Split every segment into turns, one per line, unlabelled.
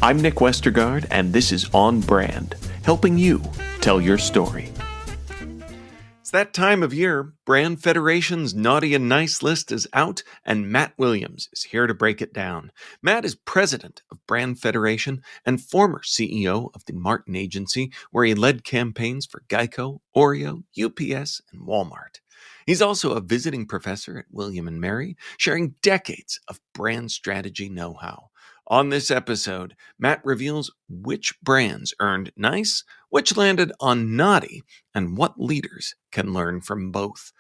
I'm Nick Westergaard, and this is On Brand, helping you tell your story. It's that time of year. Brand Federation's Naughty and Nice list is out, and Matt Williams is here to break it down. Matt is president of Brand Federation and former CEO of the Martin Agency, where he led campaigns for GEICO, OREO, UPS, and Walmart. He's also a visiting professor at William & Mary, sharing decades of brand strategy know-how. On this episode, Matt reveals which brands earned nice, which landed on naughty, and what leaders can learn from both.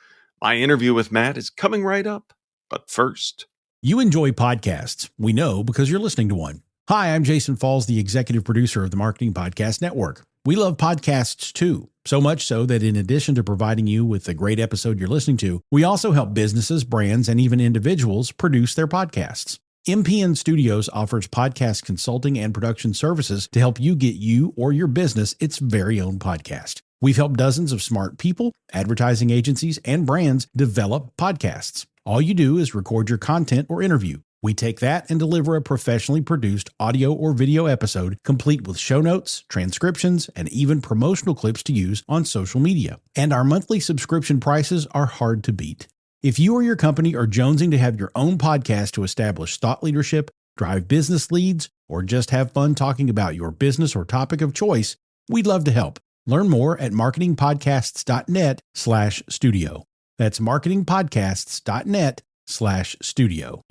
My interview with Matt is coming right up, but first.
You enjoy podcasts. We know because you're listening to one. Hi, I'm Jason Falls, the executive producer of the Marketing Podcast Network. We love podcasts too, so much so that in addition to providing you with a great episode you're listening to, we also help businesses, brands, and even individuals produce their podcasts. MPN Studios offers podcast consulting and production services to help you get you or your business its very own podcast. We've helped dozens of smart people, advertising agencies, and brands develop podcasts. All you do is record your content or interview. We take that and deliver a professionally produced audio or video episode complete with show notes, transcriptions, and even promotional clips to use on social media. And our monthly subscription prices are hard to beat. If you or your company are jonesing to have your own podcast to establish thought leadership, drive business leads, or just have fun talking about your business or topic of choice, we'd love to help. Learn more at marketingpodcasts.net/studio. That's marketingpodcasts.net/studio.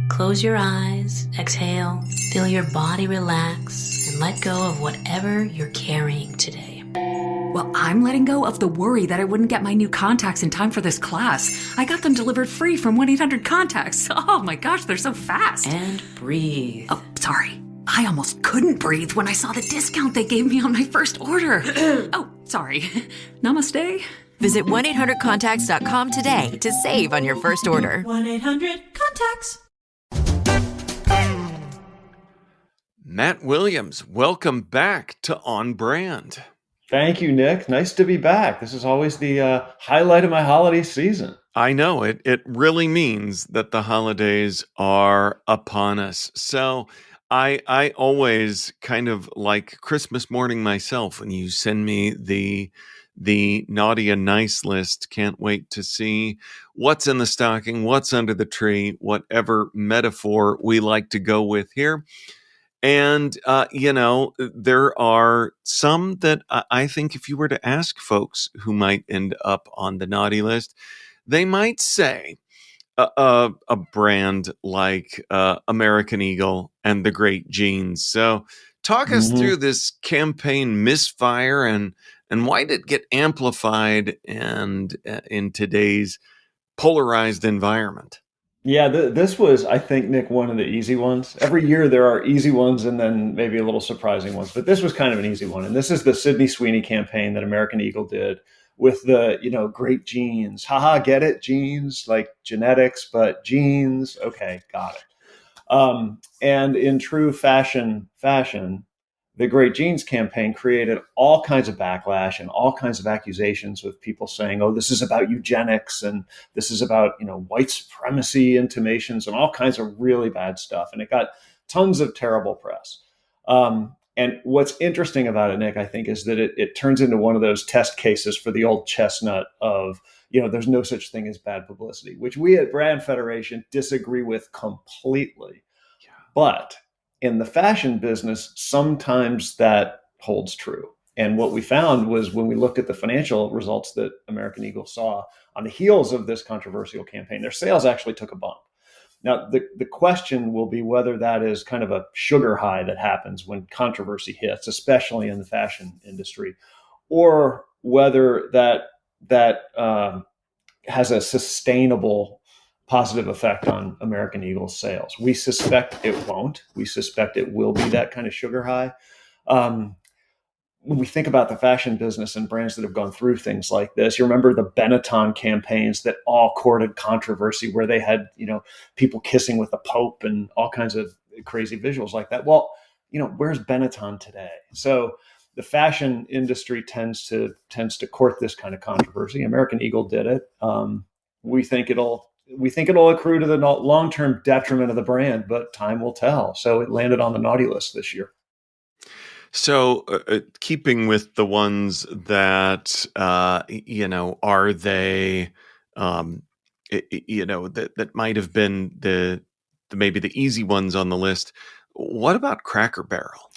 Close your eyes, exhale, feel your body relax, and let go of whatever you're carrying today.
Well, I'm letting go of the worry that I wouldn't get my new contacts in time for this class. I got them delivered free from 1-800-CONTACTS. Oh my gosh, they're so fast.
And breathe.
Oh, sorry. I almost couldn't breathe when I saw the discount they gave me on my first order. Oh, sorry. Namaste.
Visit 1-800-CONTACTS.com today to save on your first order.
1-800-CONTACTS.
Matt Williams, welcome back to On Brand.
Thank you, Nick. Nice to be back. This is always the highlight of my holiday season.
I know it really means that the holidays are upon us. So I always kind of like Christmas morning myself when you send me the naughty and nice list. Can't wait to see what's in the stocking, what's under the tree, whatever metaphor we like to go with here. And, there are some that I think if you were to ask folks who might end up on the naughty list, they might say a brand like American Eagle and the Great Jeans. So talk us through this campaign misfire and why did it get amplified and in today's polarized environment?
Yeah, this was, I think, Nick, one of the easy ones. Every year there are easy ones and then maybe a little surprising ones, but this was kind of an easy one. And this is the Sydney Sweeney campaign that American Eagle did with the, Great Jeans. Haha, get it? Jeans, like genetics, but jeans. Okay, got it. And in true fashion, the Great Jeans campaign created all kinds of backlash and all kinds of accusations with people saying, oh, this is about eugenics and this is about, white supremacy intimations and all kinds of really bad stuff. And it got tons of terrible press. And what's interesting about it, Nick, I think, is that it turns into one of those test cases for the old chestnut of, there's no such thing as bad publicity, which we at Brand Federation disagree with completely. Yeah. But in the fashion business, sometimes that holds true. And what we found was when we looked at the financial results that American Eagle saw on the heels of this controversial campaign, their sales actually took a bump. Now, the question will be whether that is kind of a sugar high that happens when controversy hits, especially in the fashion industry, or whether that has a sustainable positive effect on American Eagle's sales. We suspect it won't. We suspect it will be that kind of sugar high. When we think about the fashion business and brands that have gone through things like this, you remember the Benetton campaigns that all courted controversy where they had, people kissing with the Pope and all kinds of crazy visuals like that. Well, where's Benetton today? So the fashion industry tends to court this kind of controversy. American Eagle did it. We think it'll accrue to the long-term detriment of the brand, but time will tell. So it landed on the naughty list this year.
So, keeping with the ones that, are they, um, that might have been maybe the easy ones on the list. What about Cracker Barrel?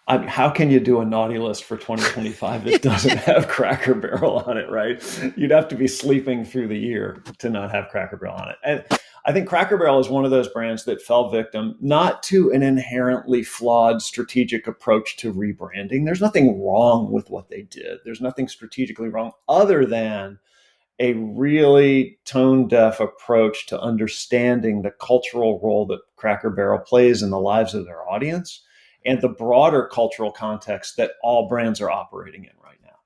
How can you do a naughty list for 2025 that doesn't have Cracker Barrel on it, right? You'd have to be sleeping through the year to not have Cracker Barrel on it. And I think Cracker Barrel is one of those brands that fell victim not to an inherently flawed strategic approach to rebranding. There's nothing wrong with what they did. There's nothing strategically wrong other than a really tone deaf approach to understanding the cultural role that Cracker Barrel plays in the lives of their audience and the broader cultural context that all brands are operating in right now.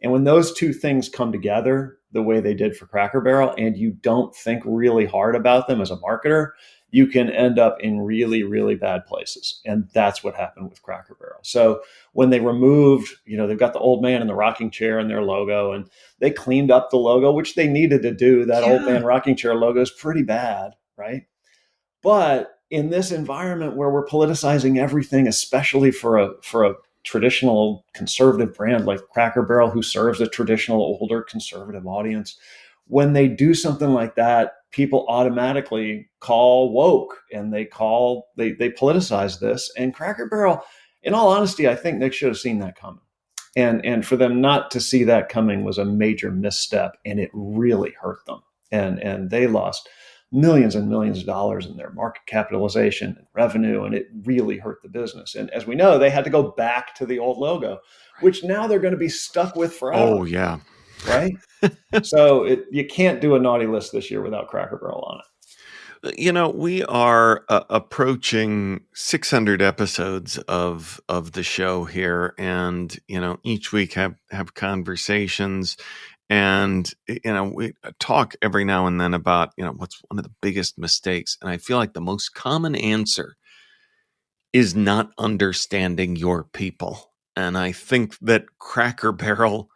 And when those two things come together the way they did for Cracker Barrel, and you don't think really hard about them as a marketer, you can end up in really, really bad places. And that's what happened with Cracker Barrel. So when they removed, they've got the old man in the rocking chair in their logo, and they cleaned up the logo, which they needed to do. That old man rocking chair logo is pretty bad, right? But in this environment where we're politicizing everything, especially for a traditional conservative brand like Cracker Barrel, who serves a traditional older conservative audience, when they do something like that, people automatically call woke and they politicize this. And Cracker Barrel, in all honesty, I think they should have seen that coming. And for them not to see that coming was a major misstep, and it really hurt them. And they lost millions and millions of dollars in their market capitalization and revenue, and it really hurt the business. And as we know, they had to go back to the old logo, which now they're going to be stuck with forever.
Oh, yeah.
Right? So you can't do a naughty list this year without Cracker Barrel on it.
We are approaching 600 episodes of the show here, and each week have conversations, and we talk every now and then about what's one of the biggest mistakes, and I feel like the most common answer is not understanding your people, and I think that Cracker Barrel.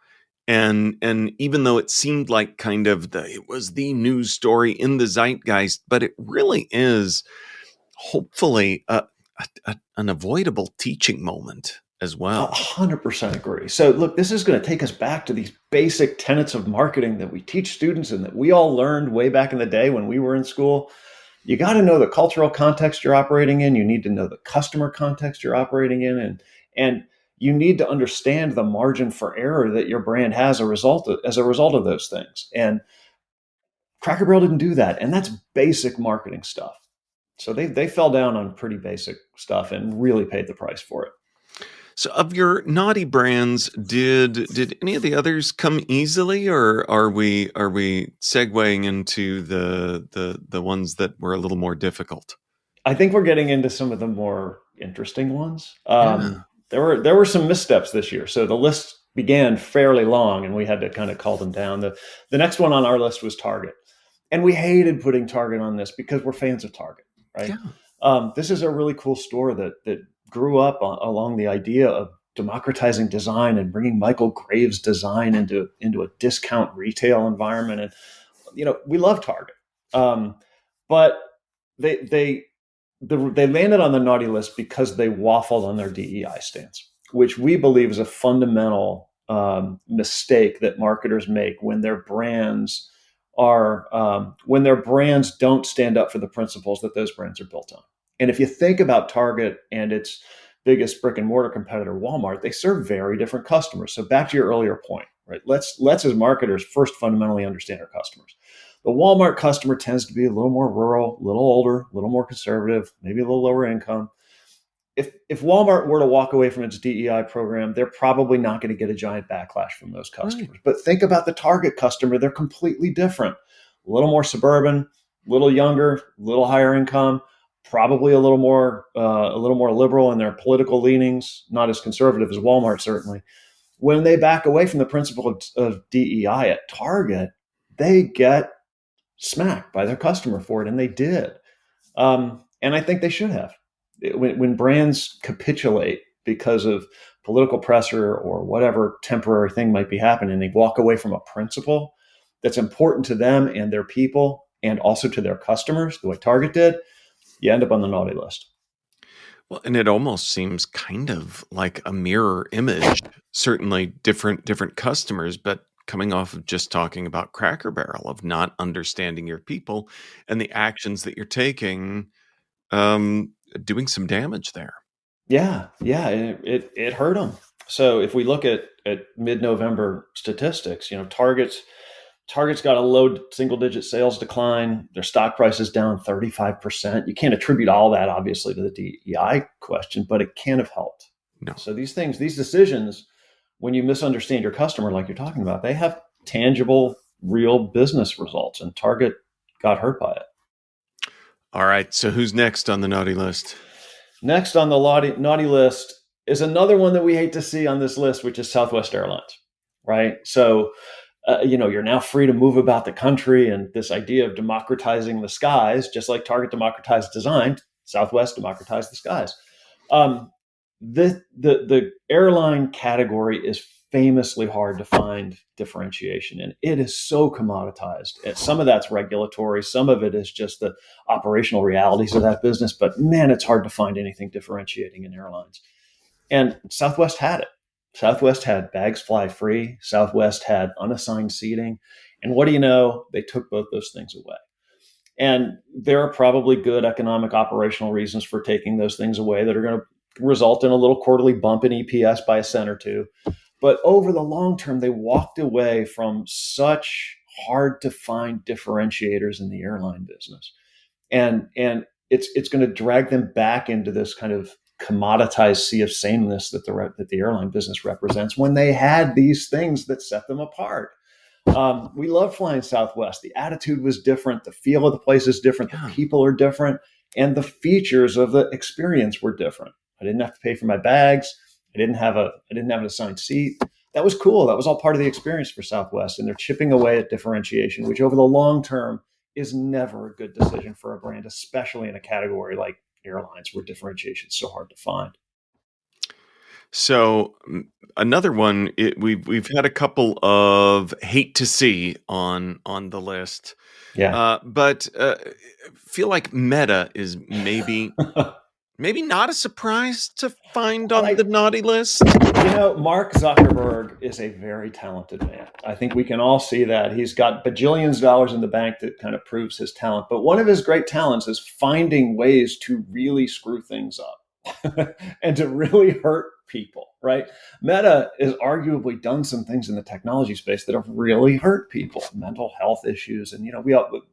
And even though it seemed like it was the news story in the zeitgeist, but it really is hopefully an avoidable teaching moment as well.
100% agree. So look, this is going to take us back to these basic tenets of marketing that we teach students and that we all learned way back in the day when we were in school. You got to know the cultural context you're operating in. You need to know the customer context you're operating in, and you need to understand the margin for error that your brand has as a result of those things. And Cracker Barrel didn't do that. And that's basic marketing stuff. So they fell down on pretty basic stuff and really paid the price for it.
So of your naughty brands, did any of the others come easily, or are we segueing into the ones that were a little more difficult?
I think we're getting into some of the more interesting ones. There were some missteps this year. So the list began fairly long and we had to kind of call them down. The next one on our list was Target. And we hated putting Target on this because we're fans of Target, right? Yeah. This is a really cool store that grew up along the idea of democratizing design and bringing Michael Graves design into a discount retail environment. And, we love Target. But they landed on the naughty list because they waffled on their DEI stance, which we believe is a fundamental mistake that marketers make when their brands don't stand up for the principles that those brands are built on. And if you think about Target and its biggest brick and mortar competitor, Walmart, they serve very different customers. So back to your earlier point, right? Let's as marketers first fundamentally understand our customers. The Walmart customer tends to be a little more rural, a little older, a little more conservative, maybe a little lower income. If Walmart were to walk away from its DEI program, they're probably not going to get a giant backlash from those customers. Right. But think about the Target customer. They're completely different. A little more suburban, a little younger, a little higher income, probably a little more liberal in their political leanings, not as conservative as Walmart, certainly. When they back away from the principle of DEI at Target, they get smacked by their customer for it, and they did. And I think they should have. When brands capitulate because of political pressure or whatever temporary thing might be happening, they walk away from a principle that's important to them and their people and also to their customers, the way Target did, you end up on the naughty list.
Well, and it almost seems kind of like a mirror image, certainly different customers, but coming off of just talking about Cracker Barrel, of not understanding your people and the actions that you're taking, um, doing some damage there.
Yeah, yeah, and it hurt them. So if we look at mid-November statistics, Target's got a low single-digit sales decline. Their stock price is down 35%. You can't attribute all that, obviously, to the DEI question, but it can have helped.
No.
So these decisions, when you misunderstand your customer, like you're talking about, they have tangible, real business results, and Target got hurt by it.
All right, so who's next on the naughty list?
Next on the naughty list is another one that we hate to see on this list, which is Southwest Airlines, right? So, you're now free to move about the country, and this idea of democratizing the skies, just like Target democratized design, Southwest democratized the skies. The airline category is famously hard to find differentiation, and it is so commoditized. And some of that's regulatory, some of it is just the operational realities of that business. But man, it's hard to find anything differentiating in airlines. And Southwest had it. Southwest had bags fly free. Southwest had unassigned seating. And what do you know? They took both those things away. And there are probably good economic operational reasons for taking those things away that are going to result in a little quarterly bump in EPS by a cent or two. But over the long term, they walked away from such hard to find differentiators in the airline business. And it's going to drag them back into this kind of commoditized sea of sameness that the airline business represents, when they had these things that set them apart. We love flying Southwest. The attitude was different. The feel of the place is different. The people are different. And the features of the experience were different. I didn't have to pay for my bags. I didn't have an assigned seat. That was cool. That was all part of the experience for Southwest. And they're chipping away at differentiation, which over the long term is never a good decision for a brand, especially in a category like airlines where differentiation is so hard to find.
So another one, we've had a couple of hate to see on the list.
Yeah.
But feel like Meta is maybe not a surprise to find on the naughty list.
Mark Zuckerberg is a very talented man. I think we can all see that. He's got bajillions of dollars in the bank that kind of proves his talent. But one of his great talents is finding ways to really screw things up and to really hurt people, right? Meta has arguably done some things in the technology space that have really hurt people, mental health issues. And,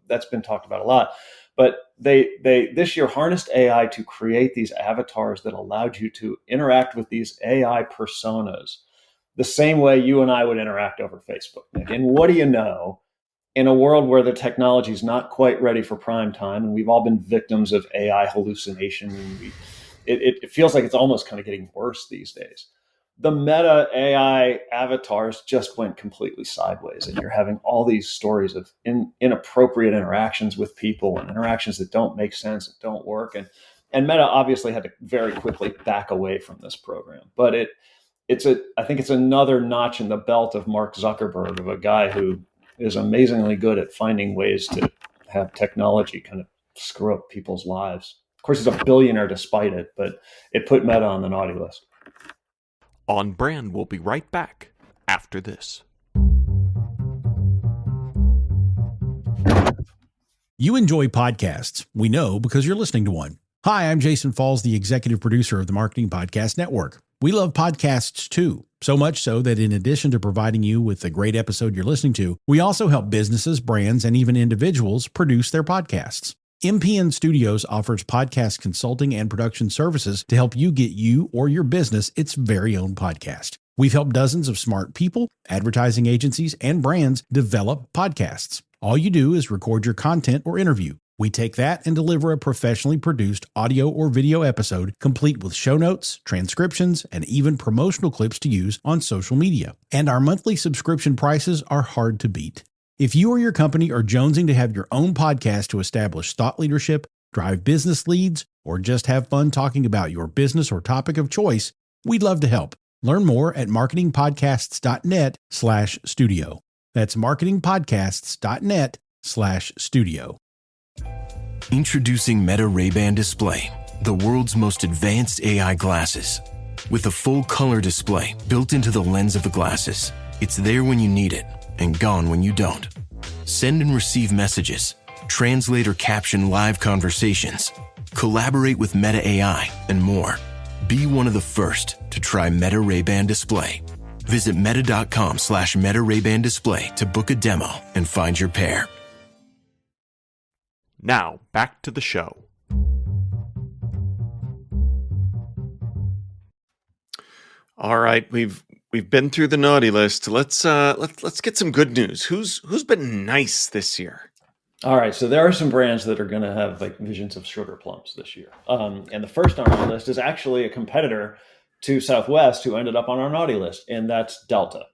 that's been talked about a lot. But they this year harnessed AI to create these avatars that allowed you to interact with these AI personas the same way you and I would interact over Facebook. And what do you know? In a world where the technology is not quite ready for prime time, and we've all been victims of AI hallucination, it feels like it's almost kind of getting worse these days. The Meta AI avatars just went completely sideways, and you're having all these stories of inappropriate interactions with people and interactions that don't make sense and don't work. And Meta obviously had to very quickly back away from this program. But I think it's another notch in the belt of Mark Zuckerberg, of a guy who is amazingly good at finding ways to have technology kind of screw up people's lives. Of course, he's a billionaire despite it, but it put Meta on the naughty list.
On Brand will be right back after this.
You enjoy podcasts. We know because you're listening to one. Hi, I'm Jason Falls, the executive producer of the Marketing Podcast Network. We love podcasts too, so much so that in addition to providing you with a great episode you're listening to, we also help businesses, brands, and even individuals produce their podcasts. MPN Studios offers podcast consulting and production services to help you get you or your business its very own podcast. We've helped dozens of smart people, advertising agencies, and brands develop podcasts. All you do is record your content or interview. We take that and deliver a professionally produced audio or video episode, complete with show notes, transcriptions, and even promotional clips to use on social media. And our monthly subscription prices are hard to beat. If you or your company are jonesing to have your own podcast to establish thought leadership, drive business leads, or just have fun talking about your business or topic of choice, we'd love to help. Learn more at marketingpodcasts.net/studio. That's marketingpodcasts.net/studio.
Introducing Meta Ray-Ban Display. the world's most advanced AI glasses. With a full color display built into the lens of the glasses, it's there when you need it and gone when you don't. Send and receive messages, translate or caption live conversations, collaborate with Meta AI, and more. Be one of the first to try Meta Ray-Ban Display. Visit meta.com/Meta Ray-Ban Display to book a demo and find your pair.
Now, back to the show. All right, we've been through the naughty list. Let's get some good news. Who's been nice this year?
All right, so there are some brands that are going to have like visions of sugar plums this year. And the first on our list is actually a competitor to Southwest who ended up on our naughty list, and that's Delta.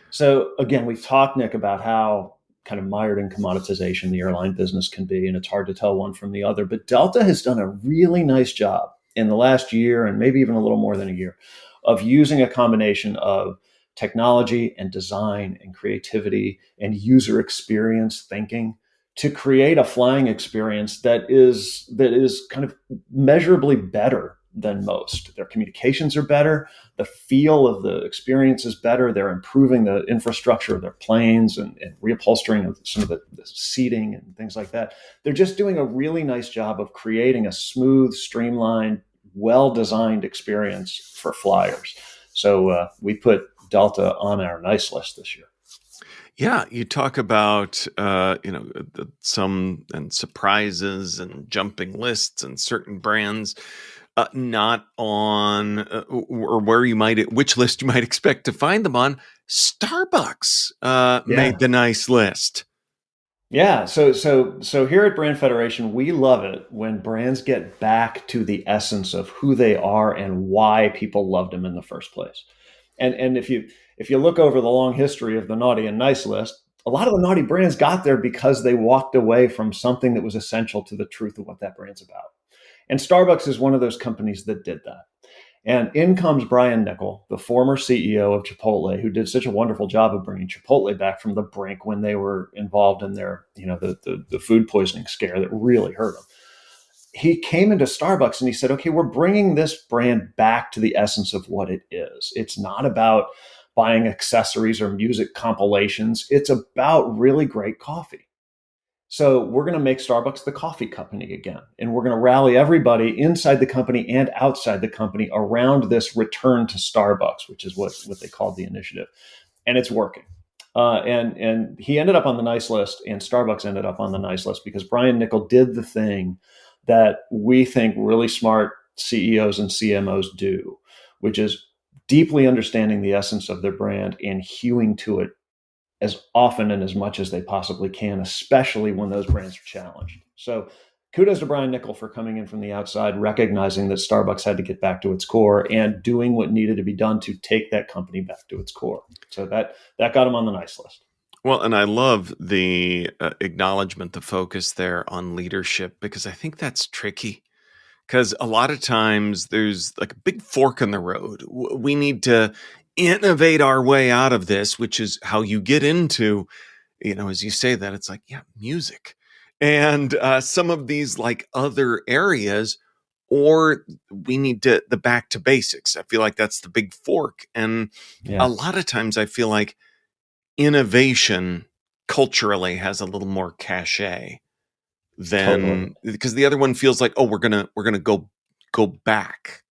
So again, we've talked, Nick, about how kind of mired in commoditization the airline business can be, and it's hard to tell one from the other. But Delta has done a really nice job in the last year, and maybe even a little more than a year, of using a combination of technology and design and creativity and user experience thinking to create a flying experience that is kind of measurably better than most. Their communications are better. The feel of the experience is better. They're improving the infrastructure of their planes and reupholstering of some of the seating and things like that. They're just doing a really nice job of creating a smooth, streamlined, well-designed experience for flyers. So we put Delta on our nice list this year.
Yeah, you talk about some and surprises and jumping lists and certain brands not on or where you might, which list you might expect to find them on. Starbucks made the nice list.
Yeah, so here at Brand Federation, we love it when brands get back to the essence of who they are and why people loved them in the first place. And if you look over the long history of the naughty and nice list, a lot of the naughty brands got there because they walked away from something that was essential to the truth of what that brand's about. And Starbucks is one of those companies that did that. And in comes Brian Niccol, the former CEO of Chipotle, who did such a wonderful job of bringing Chipotle back from the brink when they were involved in their, the food poisoning scare that really hurt them. He came into Starbucks and he said, okay, we're bringing this brand back to the essence of what it is. It's not about buying accessories or music compilations. It's about really great coffee. So we're going to make Starbucks the coffee company again. And we're going to rally everybody inside the company and outside the company around this return to Starbucks, which is what they called the initiative. And it's working. And he ended up on the nice list, and Starbucks ended up on the nice list because Brian Niccol did the thing that we think really smart CEOs and CMOs do, which is deeply understanding the essence of their brand and hewing to it as often and as much as they possibly can, especially when those brands are challenged. So kudos to Brian Niccol for coming in from the outside, recognizing that Starbucks had to get back to its core and doing what needed to be done to take that company back to its core. So that got him on the nice list.
Well, and I love the acknowledgement, the focus there on leadership, because I think that's tricky. Because a lot of times there's like a big fork in the road. We need to innovate our way out of this, which is how you get into, as you say that, it's like, yeah, music. And some of these like other areas, or we need the back to basics. I feel like that's the big fork. And a lot of times I feel like innovation culturally has a little more cachet than because the other one feels like, oh, we're gonna go back.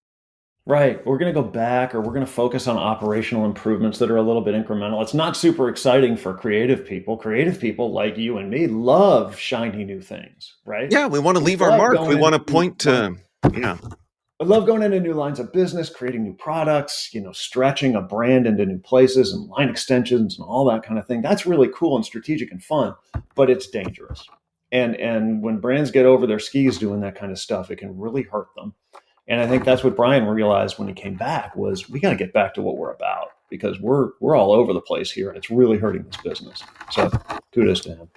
Right. We're going to go back, or we're going to focus on operational improvements that are a little bit incremental. It's not super exciting for creative people. Creative people like you and me love shiny new things, right?
Yeah, we want to leave our mark. We want to point to,
I love going into new lines of business, creating new products, stretching a brand into new places and line extensions and all that kind of thing. That's really cool and strategic and fun, but it's dangerous. And when brands get over their skis doing that kind of stuff, it can really hurt them. And I think that's what Brian realized when he came back was we got to get back to what we're about because we're all over the place here and it's really hurting this business. So kudos to him.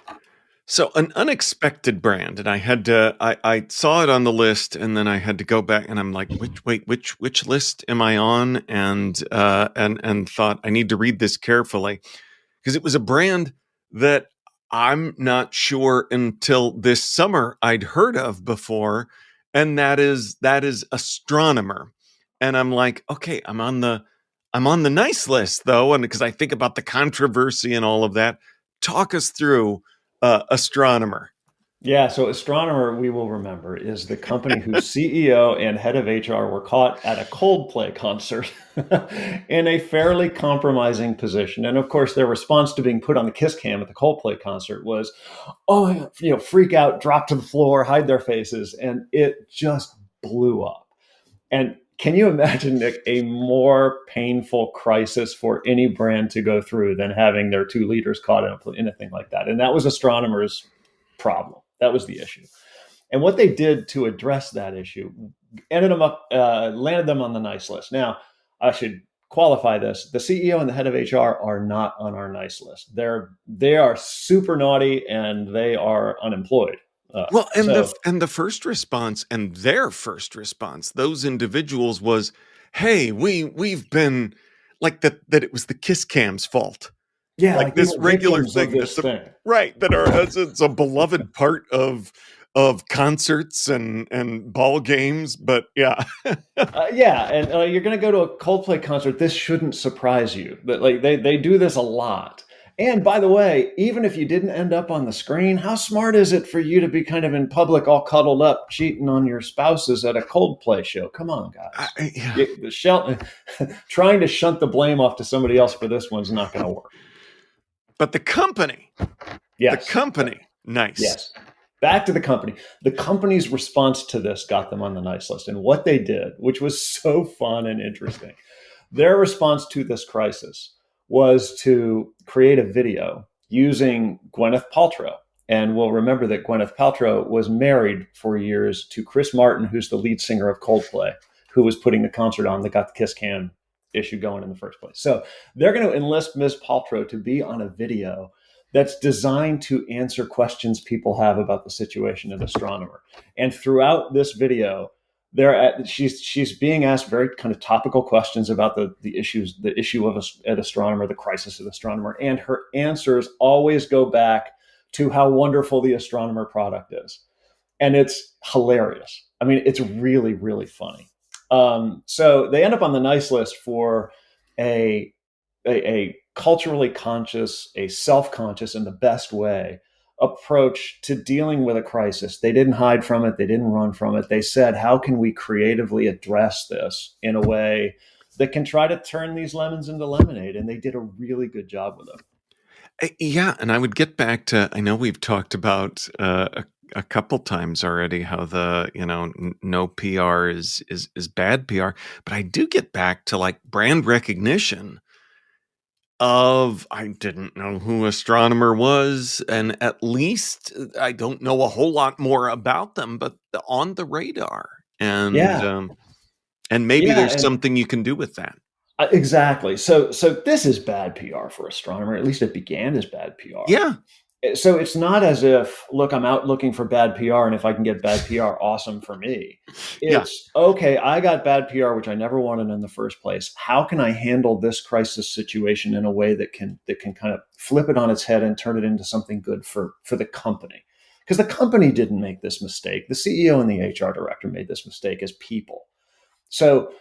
So an unexpected brand, and I had to, I saw it on the list and then I had to go back and I'm like, which list am I on? And thought I need to read this carefully because it was a brand that I'm not sure until this summer I'd heard of before. and that is Astronomer. And I'm like, okay, I'm on the nice list though, and because I think about the controversy and all of that. Talk us through Astronomer.
Yeah, so Astronomer, we will remember, is the company whose CEO and head of HR were caught at a Coldplay concert in a fairly compromising position. And of course, their response to being put on the kiss cam at the Coldplay concert was, oh, freak out, drop to the floor, hide their faces. And it just blew up. And can you imagine, Nick, a more painful crisis for any brand to go through than having their two leaders caught in a thing like that? And that was Astronomer's problem. That was the issue. And what they did to address that issue landed them on the nice list. Now, I should qualify this. The CEO and the head of HR are not on our nice list. They are super naughty and they are unemployed.
The first response and their first response, those individuals was, hey, we've been like that it was the kiss cam's fault.
Yeah,
like this regular thing. Right. It's a beloved part of concerts and ball games. But yeah.
And you're going to go to a Coldplay concert. This shouldn't surprise you. But they do this a lot. And by the way, even if you didn't end up on the screen, how smart is it for you to be kind of in public, all cuddled up, cheating on your spouses at a Coldplay show? Come on, guys. Trying to shunt the blame off to somebody else for this one's not going to work.
But the company, nice.
Yes. Back to the company. The company's response to this got them on the nice list. And what they did, which was so fun and interesting, their response to this crisis was to create a video using Gwyneth Paltrow. And we'll remember that Gwyneth Paltrow was married for years to Chris Martin, who's the lead singer of Coldplay, who was putting the concert on that got the kiss cam issue going in the first place. So they're going to enlist Ms. Paltrow to be on a video that's designed to answer questions people have about the situation at Astronomer. And throughout this video, she's being asked very kind of topical questions about the issue at Astronomer, the crisis at Astronomer, and her answers always go back to how wonderful the Astronomer product is, and it's hilarious. I mean, it's really, really funny. So they end up on the nice list for a culturally conscious, a self-conscious in the best way approach to dealing with a crisis. They didn't hide from it. They didn't run from it. They said, how can we creatively address this in a way that can try to turn these lemons into lemonade? And they did a really good job with it.
Yeah. And I would get back to, I know we've talked about a couple times already how the no PR is bad PR, but I do get back to like brand recognition of, I didn't know who Astronomer was, and at least I don't know a whole lot more about them, but on the radar, and maybe there's something you can do with that.
Exactly. So this is bad PR for Astronomer. At least it began as bad PR.
Yeah.
So it's not as if, look, I'm out looking for bad PR, and if I can get bad PR, awesome for me. It's okay, I got bad PR, which I never wanted in the first place. How can I handle this crisis situation in a way that can kind of flip it on its head and turn it into something good for the company? Because the company didn't make this mistake. The CEO and the HR director made this mistake as people. So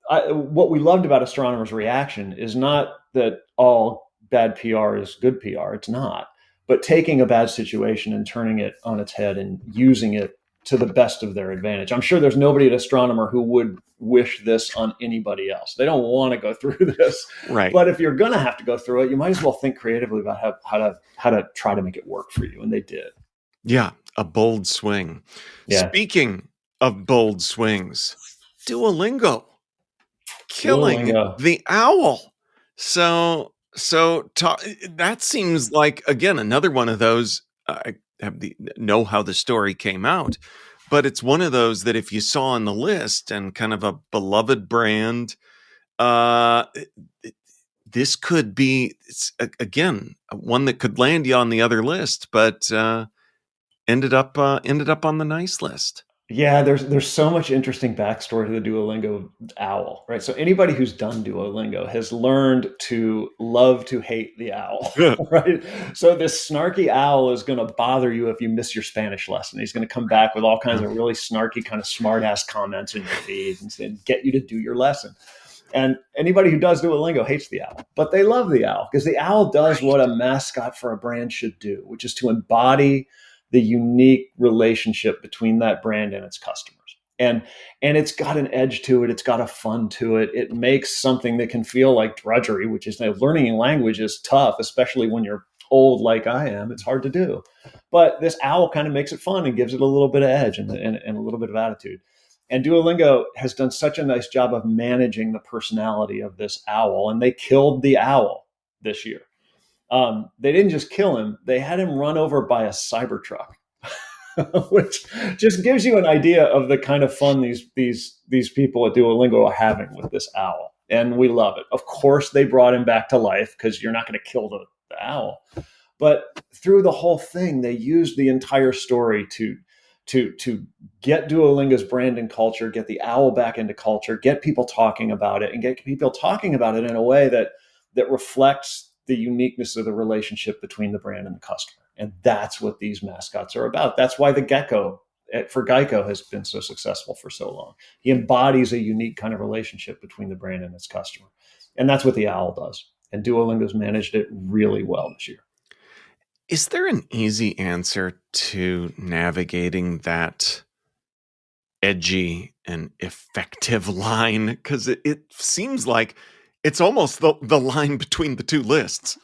what we loved about Astronomer's reaction is not that all bad PR is good PR. It's not. But taking a bad situation and turning it on its head and using it to the best of their advantage. I'm sure there's nobody at Astronomer who would wish this on anybody else. They don't want to go through this.
Right.
But if you're going to have to go through it, you might as well think creatively about how to try to make it work for you. And they did.
Yeah, a bold swing. Yeah. Speaking of bold swings, Duolingo killing the owl. So that seems like, again, another one of those. I know how the story came out, but it's one of those that if you saw on the list and kind of a beloved brand, this could be, again, one that could land you on the other list, but ended up on the nice list.
Yeah, there's so much interesting backstory to the Duolingo owl, right? So anybody who's done Duolingo has learned to love to hate the owl, right? So this snarky owl is going to bother you if you miss your Spanish lesson. He's going to come back with all kinds of really snarky, kind of smart ass comments in your feed and get you to do your lesson. And anybody who does Duolingo hates the owl, but they love the owl because the owl does what a mascot for a brand should do, which is to embody the unique relationship between that brand and its customers. And it's got an edge to it. It's got a fun to it. It makes something that can feel like drudgery, which is learning a language is tough, especially when you're old like I am. It's hard to do. But this owl kind of makes it fun and gives it a little bit of edge and a little bit of attitude. And Duolingo has done such a nice job of managing the personality of this owl. And they killed the owl this year. They didn't just kill him; they had him run over by a Cybertruck, which just gives you an idea of the kind of fun these people at Duolingo are having with this owl, and we love it. Of course, they brought him back to life because you're not going to kill the owl, but through the whole thing, they used the entire story to get Duolingo's brand and culture, get the owl back into culture, get people talking about it, and get people talking about it in a way that reflects the uniqueness of the relationship between the brand and the customer. And that's what these mascots are about. That's why the gecko for GEICO has been so successful for so long. He embodies a unique kind of relationship between the brand and its customer. And that's what the owl does. And Duolingo's managed it really well this year.
Is there an easy answer to navigating that edgy and effective line? Because it seems like it's almost the line between the two lists.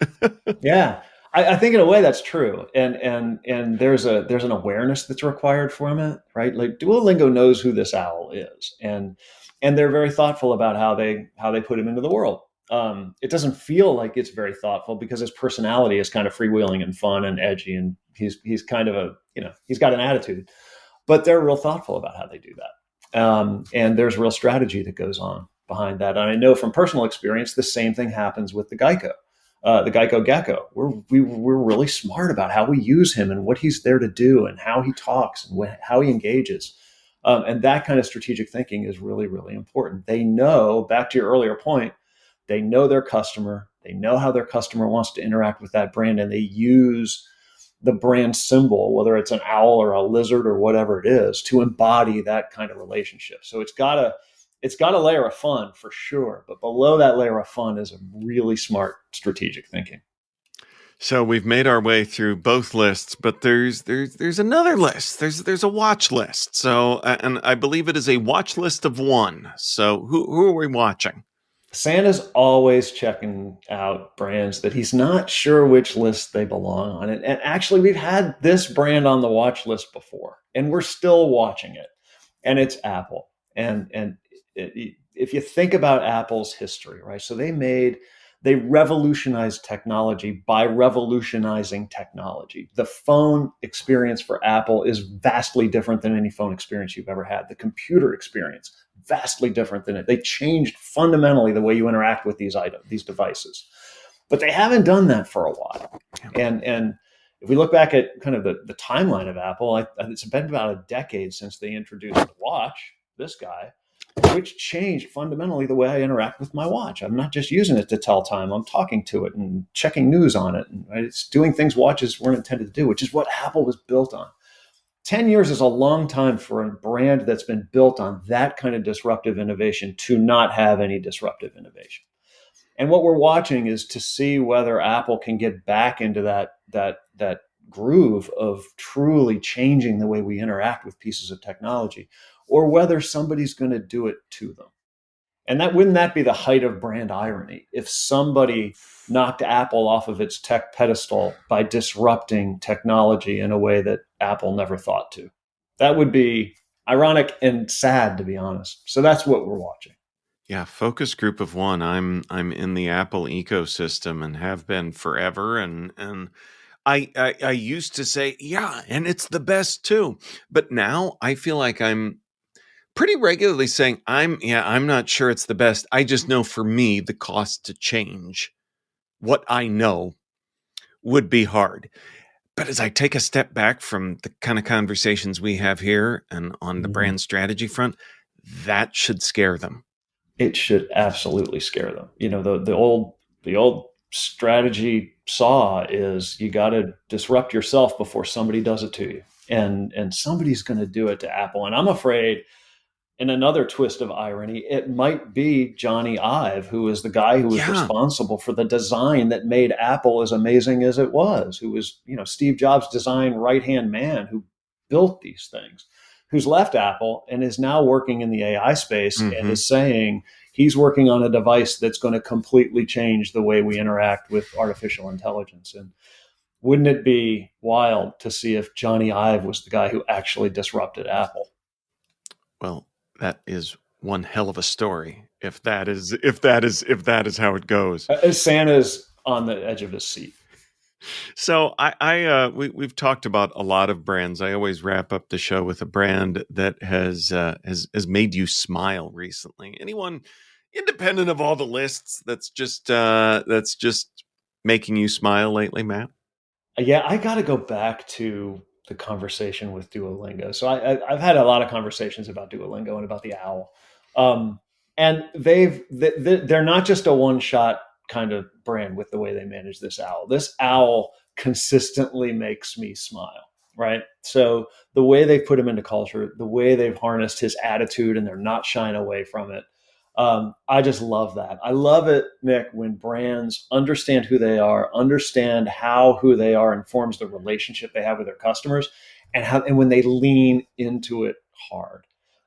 Yeah, I think in a way that's true, and there's an awareness that's required from it, right? Like Duolingo knows who this owl is, and they're very thoughtful about how they put him into the world. It doesn't feel like it's very thoughtful because his personality is kind of freewheeling and fun and edgy, and he's kind of he's got an attitude, but they're real thoughtful about how they do that, and there's real strategy that goes on behind that. And I know from personal experience, the same thing happens with the GEICO gecko. We're really smart about how we use him and what he's there to do and how he talks and how he engages. And that kind of strategic thinking is really, really important. They know, back to your earlier point, they know their customer. They know how their customer wants to interact with that brand, and they use the brand symbol, whether it's an owl or a lizard or whatever it is, to embody that kind of relationship. So it's got a layer of fun for sure, but below that layer of fun is a really smart strategic thinking.
So we've made our way through both lists, but there's another list. There's a watch list. So, and I believe it is a watch list of one. So who are we watching?
Santa's always checking out brands that he's not sure which list they belong on. And actually, we've had this brand on the watch list before, and we're still watching it. And it's Apple. And if you think about Apple's history, right? So they revolutionized technology by revolutionizing technology. The phone experience for Apple is vastly different than any phone experience you've ever had. The computer experience, vastly different than it. They changed fundamentally the way you interact with these devices. But they haven't done that for a while. And if we look back at kind of the timeline of Apple, it's been about a decade since they introduced the watch, this guy, which changed fundamentally the way I interact with my watch. I'm not just using it to tell time. I'm talking to it and checking news on it. And right, it's doing things watches weren't intended to do, which is what Apple was built on. 10 years is a long time for a brand that's been built on that kind of disruptive innovation to not have any disruptive innovation. And what we're watching is to see whether Apple can get back into that groove of truly changing the way we interact with pieces of technology, or whether somebody's going to do it to them. And wouldn't that be the height of brand irony if somebody knocked Apple off of its tech pedestal by disrupting technology in a way that Apple never thought to? That would be ironic and sad, to be honest. So that's what we're watching.
Yeah, focus group of one. I'm in the Apple ecosystem and have been forever. And I used to say, yeah, and it's the best too. But now I feel like I'm pretty regularly saying, I'm not sure it's the best. I just know for me, the cost to change what I know would be hard. But as I take a step back from the kind of conversations we have here and on the brand strategy front, that should scare them.
It should absolutely scare them. The old strategy saw is you got to disrupt yourself before somebody does it to you. And somebody's going to do it to Apple. And I'm afraid, in another twist of irony, it might be Johnny Ive, who is the guy who was responsible for the design that made Apple as amazing as it was, who was, Steve Jobs' design right-hand man who built these things, who's left Apple and is now working in the AI space and is saying he's working on a device that's going to completely change the way we interact with artificial intelligence. And wouldn't it be wild to see if Johnny Ive was the guy who actually disrupted Apple?
Well, that is one hell of a story. If that is how it goes.
Santa's on the edge of his seat.
So we've talked about a lot of brands. I always wrap up the show with a brand that has made you smile recently. Anyone, independent of all the lists, that's just making you smile lately, Matt?
Yeah, I got to go back to the conversation with Duolingo. So I've had a lot of conversations about Duolingo and about the owl, and they're not just a one-shot kind of brand with the way they manage this owl. This owl consistently makes me smile, right? So the way they put him into culture, the way they've harnessed his attitude, and they're not shying away from it. I just love that. I love it, Nick, when brands understand who they are, understand how who they are informs the relationship they have with their customers, and when they lean into it hard.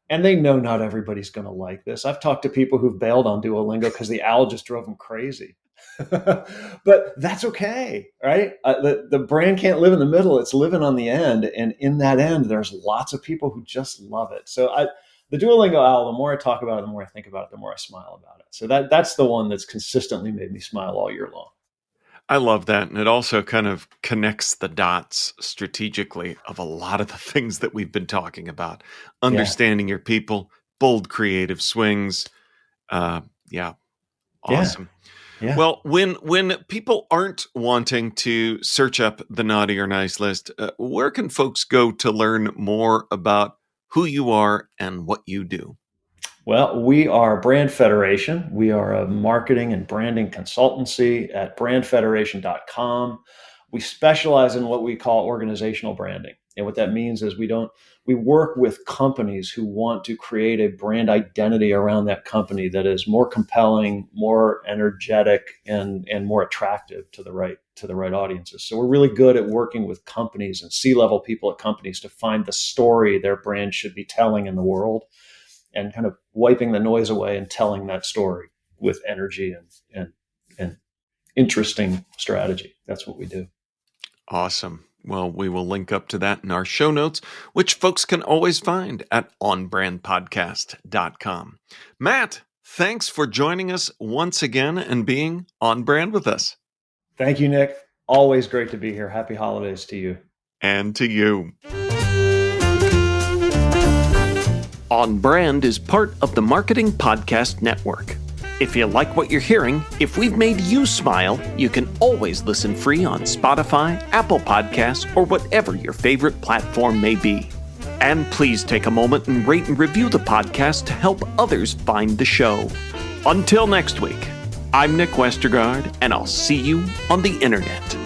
And they know not everybody's going to like this. I've talked to people who've bailed on Duolingo because the owl just drove them crazy. But that's okay, right? The brand can't live in the middle. It's living on the end. And in that end, there's lots of people who just love it. So the Duolingo owl, the more I talk about it, the more I think about it, the more I smile about it. So that's the one that's consistently made me smile all year long.
I love that. And it also kind of connects the dots strategically of a lot of the things that we've been talking about. Understanding your people, bold creative swings. Awesome.
Yeah.
Well, when people aren't wanting to search up the naughty or nice list, where can folks go to learn more about who you are and what you do?
Well, we are Brand Federation. We are a marketing and branding consultancy at brandfederation.com. We specialize in what we call organizational branding. And what that means is we work with companies who want to create a brand identity around that company that is more compelling, more energetic, and more attractive to the right audiences. So we're really good at working with companies and C-level people at companies to find the story their brand should be telling in the world, and kind of wiping the noise away and telling that story with energy and interesting strategy. That's what we do.
Awesome. Well, we will link up to that in our show notes, which folks can always find at onbrandpodcast.com. Matt, thanks for joining us once again and being on brand with us.
Thank you, Nick. Always great to be here. Happy holidays to you.
And to you. On Brand is part of the Marketing Podcast Network. If you like what you're hearing, if we've made you smile, you can always listen free on Spotify, Apple Podcasts, or whatever your favorite platform may be. And please take a moment and rate and review the podcast to help others find the show. Until next week, I'm Nick Westergaard, and I'll see you on the internet.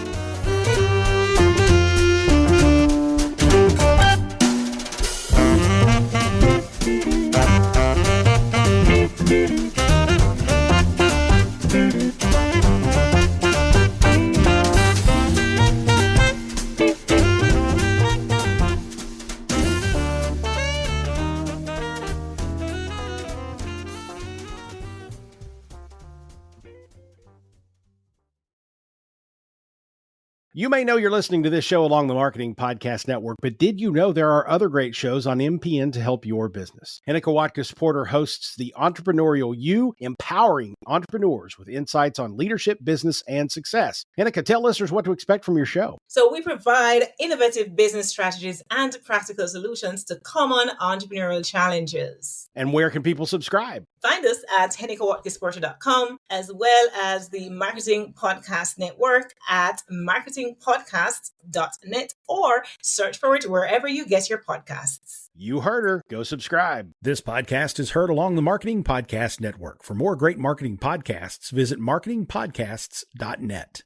You may know you're listening to this show along the Marketing Podcast Network, but did you know there are other great shows on MPN to help your business? Hennika Watkins-Porter hosts The Entrepreneurial You, empowering entrepreneurs with insights on leadership, business, and success. Hennika, tell listeners what to expect from your show.
So we provide innovative business strategies and practical solutions to common entrepreneurial challenges.
And where can people subscribe?
Find us at hennikawatkinsporter.com, as well as the Marketing Podcast Network at marketing marketingpodcasts.net or search for it wherever you get your podcasts.
You heard her. Go subscribe. This podcast is heard along the Marketing Podcast Network. For more great marketing podcasts, visit marketingpodcasts.net.